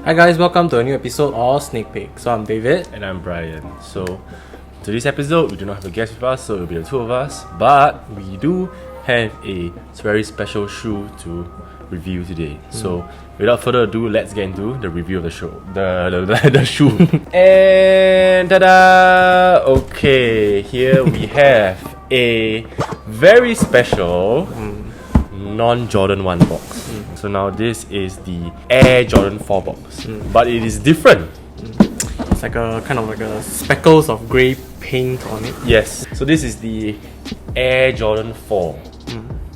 Hi guys, welcome to a new episode of Sneak Peek. So I'm David. And I'm Brian. So today's episode, we do not have a guest with us, so it'll be the two of us. But we do have a very special shoe to review today. So without further ado, let's get into the review of the show. The shoe. And ta-da! Okay, here we have a very special non-Jordan 1 box. So now this is the Air Jordan 4 box, but it is different. It's like a kind of like a speckles of grey paint on it. Yes. So this is the Air Jordan 4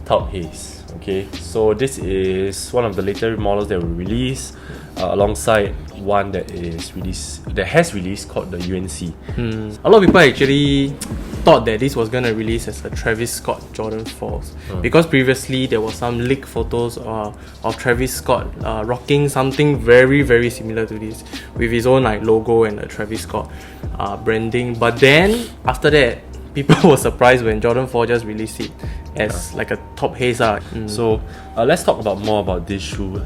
Taupe Haze. Okay. So this is one of the later models that were released alongside one that has released called the UNC. A lot of people actually thought that this was gonna release as a Travis Scott Jordan 4s because previously there was some leaked photos of Travis Scott rocking something very very similar to this with his own like logo and the Travis Scott branding. But then after that, people were surprised when Jordan 4 just released it as like a Taupe Haze. So let's talk more about this shoe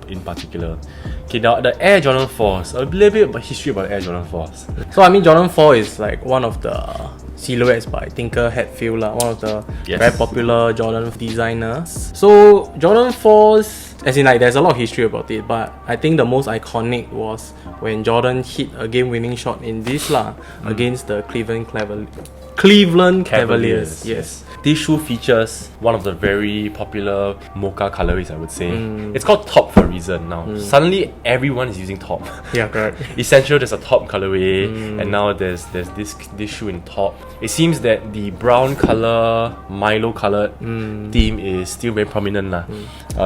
in particular. Okay, now the Air Jordan 4s, a little bit about history about Air Jordan 4s. So I mean, Jordan 4 is like one of the silhouettes by Tinker Hatfield, one of the very popular Jordan designers. So Jordan 4s, as in like there's a lot of history about it, but I think the most iconic was when Jordan hit a game-winning shot in this against the Cleveland Cavaliers. Yes. This shoe features one of the very popular mocha colorways, I would say. It's called Taupe for a reason now. Suddenly everyone is using Taupe. Yeah, correct. Essential, there's a Taupe colorway, and now there's this shoe in Taupe. It seems that the brown color, Milo colored theme is still very prominent.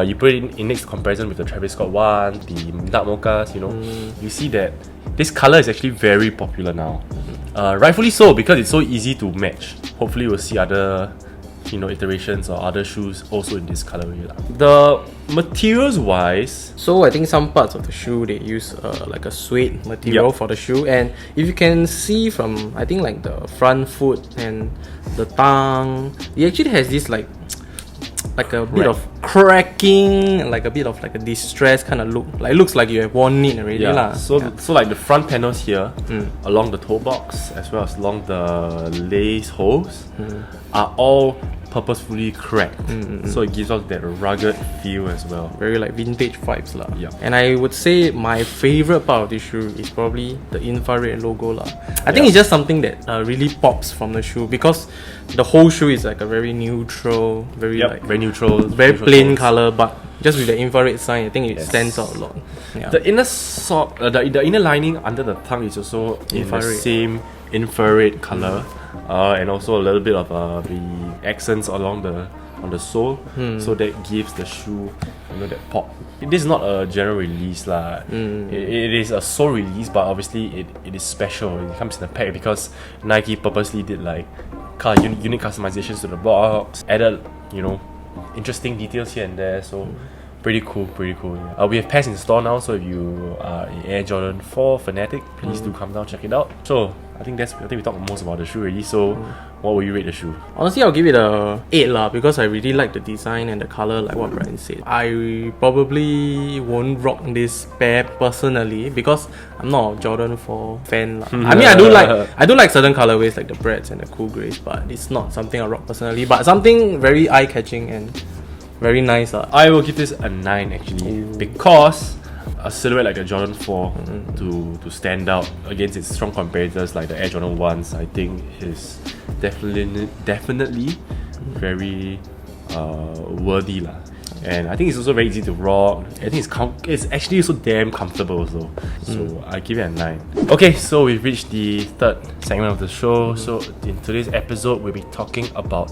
You put it in next comparison with the Travis Scott one, the dark mochas, you see that this color is actually very popular now. Rightfully so, because it's so easy to match. Hopefully we'll see other iterations or other shoes also in this colorway. The materials wise, so I think some parts of the shoe they use like a suede material for the shoe, and if you can see from I think like the front foot and the tongue, it actually has this like a bit of cracking, like a bit of like a distressed kind of look. Like looks like you have worn it already. So like the front panels here, along the toe box as well as along the lace holes, are all purposefully cracked. So it gives off that rugged feel as well. Very like vintage vibes . And I would say my favorite part of this shoe is probably the infrared logo . I think it's just something that really pops from the shoe because the whole shoe is like a very neutral, very plain color, but just with the infrared sign, I think it stands out a lot. The inner sock, the inner lining under the tongue is also infrared. In the same infrared color, and also a little bit of the accents on the sole, so that gives the shoe that pop. This is not a general release it is a sole release, but obviously it is special. It comes in a pack because Nike purposely did like unique customizations to the box, added interesting details here and there. So pretty cool. We have pairs in store now, so if you are an Air Jordan 4 fanatic, please do come down, check it out. So I think we talked most about the shoe already. So what will you rate the shoe? Honestly, I'll give it a 8 because I really like the design and the color, like what Brian said. I probably won't rock this pair personally because I'm not a Jordan 4 fan. I mean, I do like certain colorways like the Breds and the cool grays, but it's not something I rock personally. But something very eye-catching and very nice. I will give this a 9 actually, because a silhouette like the Jordan 4 to stand out against its strong competitors like the Air Jordan 1s, I think is definitely very worthy . And I think it's also very easy to rock. I think it's actually also damn comfortable also. So I give it a 9. Okay, so we've reached the third segment of the show. So in today's episode, we'll be talking about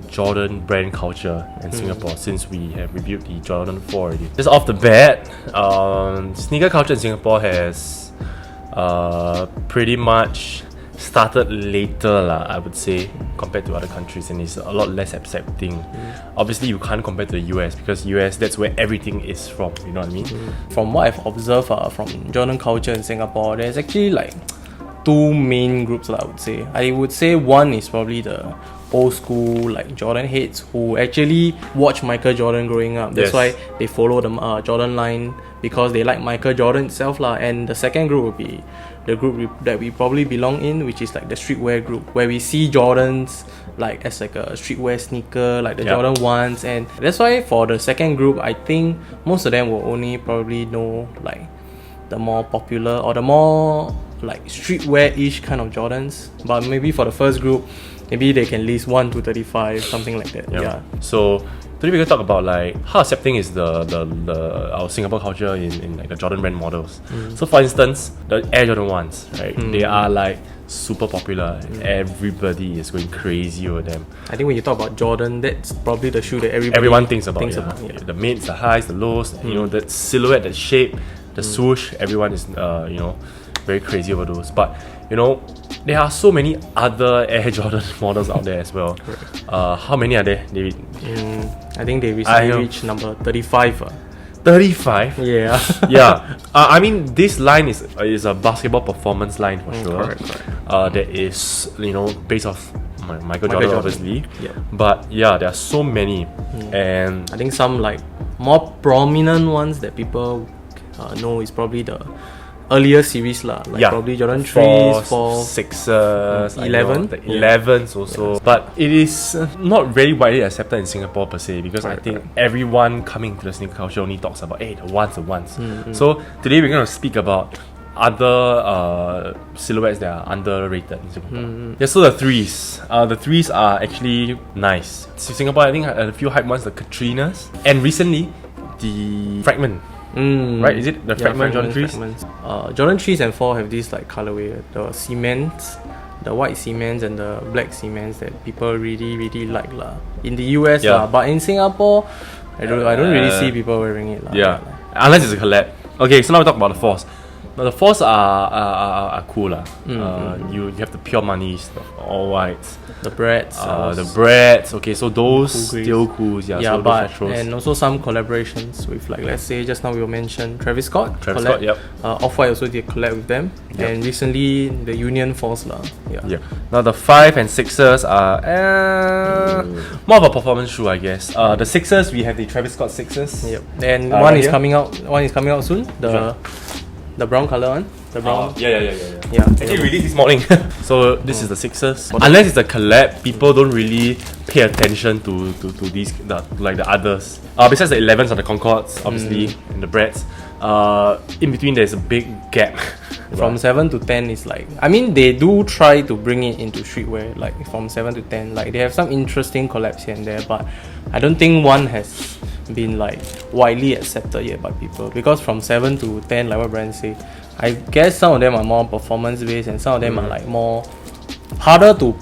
Jordan brand culture in Singapore, since we have reviewed the Jordan 4 already. Just off the bat, sneaker culture in Singapore has pretty much started later, I would say, compared to other countries, and it's a lot less accepting. Obviously, you can't compare to the US because US, that's where everything is from, you know what I mean? From what I've observed from Jordan culture in Singapore, there's actually like two main groups, I would say. I would say one is probably the old school like Jordan heads who actually watch Michael Jordan growing up. That's why they follow the Jordan line, because they like Michael Jordan itself lah. And the second group will be the group that we probably belong in, which is like the streetwear group, where we see Jordans like as like a streetwear sneaker, like the Jordan 1s. And that's why for the second group, I think most of them will only probably know like the more popular or the more like streetwear-ish kind of Jordans. But maybe for the first group, maybe they can list 1 to 35, something like that. Yeah. So today we're gonna talk about like how accepting is the our Singapore culture in like the Jordan brand models. So for instance, the Air Jordan 1s, right? They are like super popular. Everybody is going crazy over them. I think when you talk about Jordan, that's probably the shoe that everyone thinks about. Yeah. The mids, the highs, the lows, you know, the silhouette, the shape, the swoosh, everyone is you know, very crazy over those. But you know, there are so many other Air Jordan models out there as well. How many are there, David? I think they recently reached number 35. 35? Yeah. Yeah. I mean, this line is a basketball performance line for sure. Correct. That is, you know, based off Michael Jordan, obviously. Yeah. But yeah, there are so many. And I think some like more prominent ones that people know is probably the earlier series lah, like probably Jordan 3s, 4s, 6s, 11, the 11s also. But it is not very widely accepted in Singapore per se, because I think everyone coming to the sneaker culture only talks about the ones. So today we're going to speak about other silhouettes that are underrated in Singapore. Yeah, so the 3s. The 3s are actually nice. So Singapore, I think, had a few hype ones, the Katrinas, and recently the Fragment. Right? Is it the Fragment Jordan 3s? Jordan 3s and 4 have this like colorway, the cements, the white cements and the black cements that people really like lah. In the US lah, but in Singapore, I don't really see people wearing it lah. Yeah, unless it's a collab. Okay, so now we talk about the 4s. Now the 4s are cool lah. You have the pure money stuff, all whites. The breads. The breads. Okay, so those cool still cool. Yeah, yeah, so but and also some collaborations with, like, let's say just now we mentioned Travis Scott. Scott, yep. Off-White also did collab with them, and recently the Union Force lah. Yeah. Now the 5 and 6s are more of a performance shoe, I guess. The 6s, we have the Travis Scott 6s. Yep. And one is coming out. One is coming out soon. The brown color one. The brown. Yeah. Actually released this morning. So this is the 6s. Unless it's a collab, people don't really pay attention to these like the others. Besides the 11s and the Concords, obviously, and the Breads. In between there's a big gap. From 7 to 10 is like, I mean, they do try to bring it into streetwear, like from 7 to 10. Like they have some interesting collabs here and there, but I don't think one has been like widely accepted yet by people, because from 7 to 10, like what Brian say, I guess some of them are more performance based and some of them are like more harder to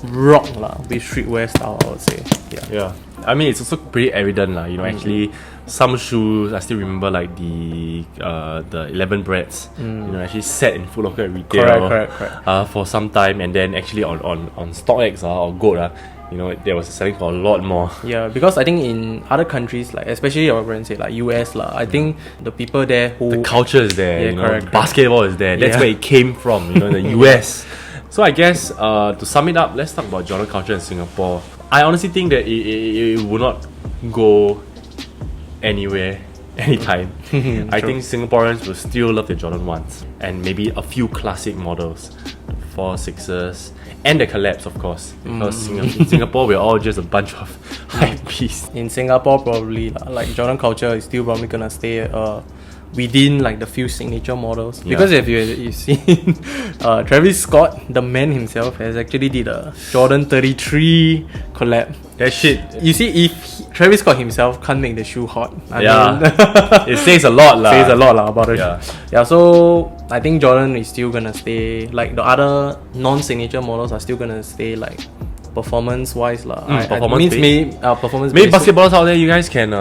rock lah with streetwear style, I would say. Yeah. I mean, it's also pretty evident lah. You know, actually, some shoes I still remember, like the 11 Breads. You know, actually set in Foot Locker at retail. Correct. For some time, and then actually on StockX or Goat, you know, they was selling for a lot more. Yeah, because I think in other countries, like especially our brand say like US lah, I think the people there who the culture is there. Basketball is there. That's where it came from. You know, in the US. So I guess to sum it up, let's talk about Jordan culture in Singapore. I honestly think that it will not go anywhere anytime. I think Singaporeans will still love the Jordan 1s and maybe a few classic models, 4, 6s, and the collabs, of course, because in Singapore we're all just a bunch of hypebeasts. In Singapore, probably like Jordan culture is still probably gonna stay within like the few signature models, because if you've seen Travis Scott, the man himself, has actually did a Jordan 33 collab. That shit, you see, if Travis Scott himself can't make the shoe hot, I mean, it says a lot lah. Says a lot lah about it. Yeah, so I think Jordan is still gonna stay, like the other non-signature models are still gonna stay like performance wise lah. Performance maybe basketballers out there, you guys can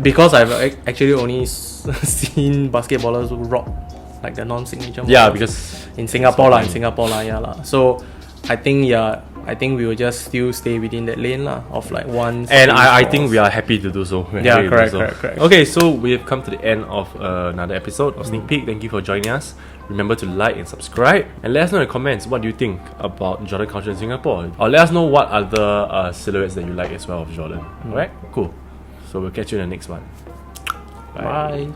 because I've actually only seen basketballers who rock like the non-signature models. Yeah, because in Singapore lah, So I think I think we will just still stay within that lane lah of like ones. And I think we are happy to do so. Yeah, correct. Okay, so we have come to the end of another episode of Sneak Peek. Thank you for joining us. Remember to like and subscribe, and let us know in the comments what do you think about Jordan culture in Singapore, or let us know what other silhouettes that you like as well of Jordan. Alright, cool. So we'll catch you in the next one. Bye.